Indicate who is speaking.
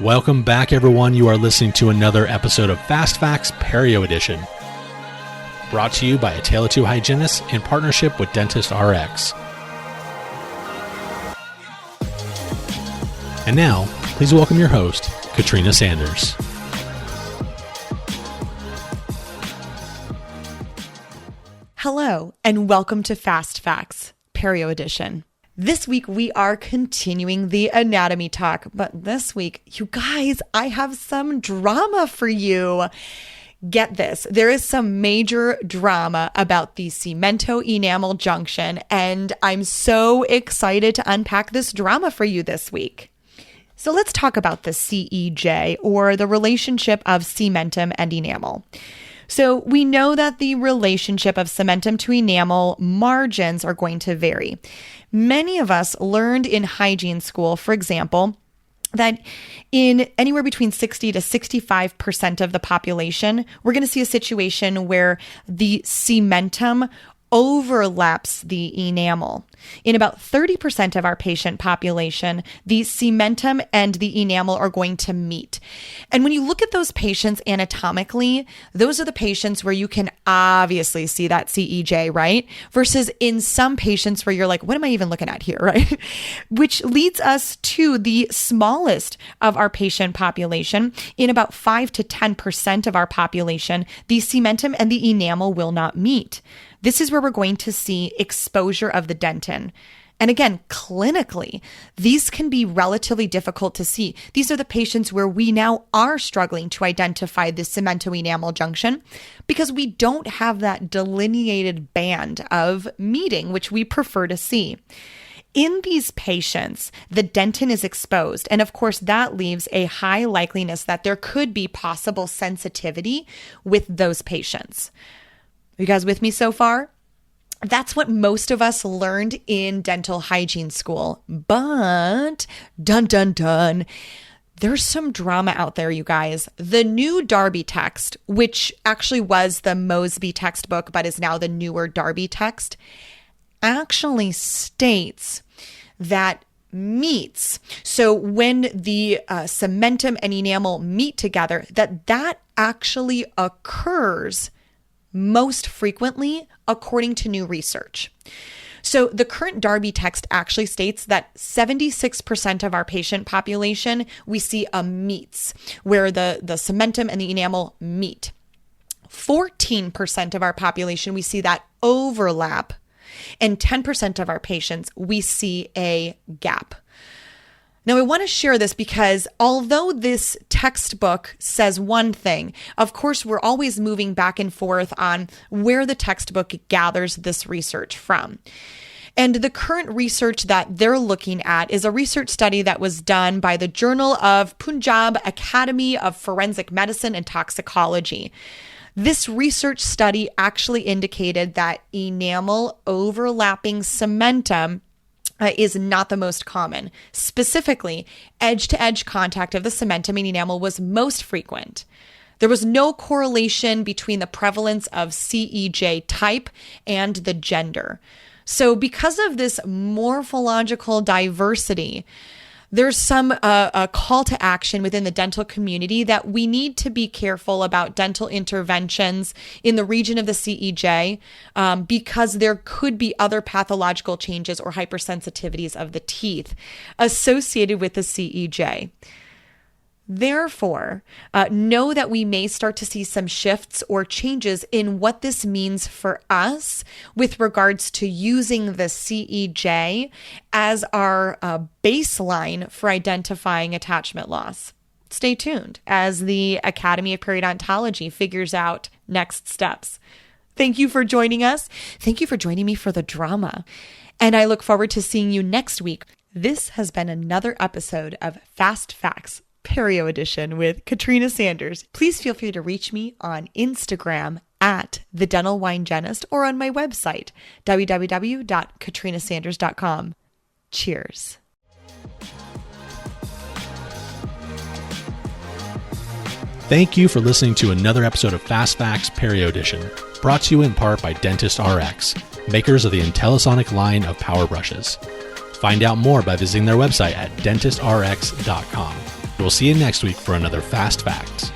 Speaker 1: Welcome back, everyone. You are listening to another episode of Fast Facts Perio Edition, brought to you by A Tale of Two Hygienists in partnership with Dentist RX. And now, please welcome your host, Katrina Sanders.
Speaker 2: Hello, and welcome to Fast Facts Perio Edition. This week, we are continuing the anatomy talk, but this week, you guys, I have some drama for you. Get this, there is some major drama about the Cemento Enamel Junction, and I'm so excited to unpack this drama for you this week. So let's talk about the CEJ, or the relationship of cementum and enamel. So we know that the relationship of cementum to enamel margins are going to vary. Many of us learned in hygiene school, for example, that in anywhere between 60 to 65% of the population, we're going to see a situation where the cementum overlaps the enamel. In about 30% of our patient population, the cementum and the enamel are going to meet. And when you look at those patients anatomically, those are the patients where you can obviously see that CEJ, right? Versus in some patients where you're like, what am I even looking at here, right? Which leads us to the smallest of our patient population. In about 5 to 10% of our population, the cementum and the enamel will not meet. This is where we're going to see exposure of the dentin. And again, clinically, these can be relatively difficult to see. These are the patients where we now are struggling to identify the cemento enamel junction because we don't have that delineated band of meeting, which we prefer to see. In these patients, the dentin is exposed, and of course, that leaves a high likeliness that there could be possible sensitivity with those patients. Are you guys with me so far? That's what most of us learned in dental hygiene school. But, dun dun dun, there's some drama out there, you guys. The new Darby text, which actually was the Mosby textbook, but is now the newer Darby text, actually states that meets. So when the cementum and enamel meet together, that actually occurs most frequently according to new research. So the current Darby text actually states that 76% of our patient population, we see a meets, where the cementum and the enamel meet. 14% of our population, we see that overlap. And 10% of our patients, we see a gap. Now, I want to share this because although this textbook says one thing, of course, we're always moving back and forth on where the textbook gathers this research from. And the current research that they're looking at is a research study that was done by the Journal of Punjab Academy of Forensic Medicine and Toxicology. This research study actually indicated that enamel overlapping cementum is not the most common. Specifically, edge-to-edge contact of the cementum and enamel was most frequent. There was no correlation between the prevalence of CEJ type and the gender. So because of this morphological diversity, there's some call to action within the dental community that we need to be careful about dental interventions in the region of the CEJ because there could be other pathological changes or hypersensitivities of the teeth associated with the CEJ. Therefore, know that we may start to see some shifts or changes in what this means for us with regards to using the CEJ as our baseline for identifying attachment loss. Stay tuned as the Academy of Periodontology figures out next steps. Thank you for joining us. Thank you for joining me for the drama. And I look forward to seeing you next week. This has been another episode of Fast Facts Perio Edition with Katrina Sanders. Please feel free to reach me on Instagram at The Dental Wine Genist or on my website, www.katrinasanders.com. Cheers.
Speaker 1: Thank you for listening to another episode of Fast Facts Perio Edition. Brought to you in part by Dentist RX, makers of the IntelliSonic line of power brushes. Find out more by visiting their website at dentistrx.com. We'll see you next week for another Fast Facts.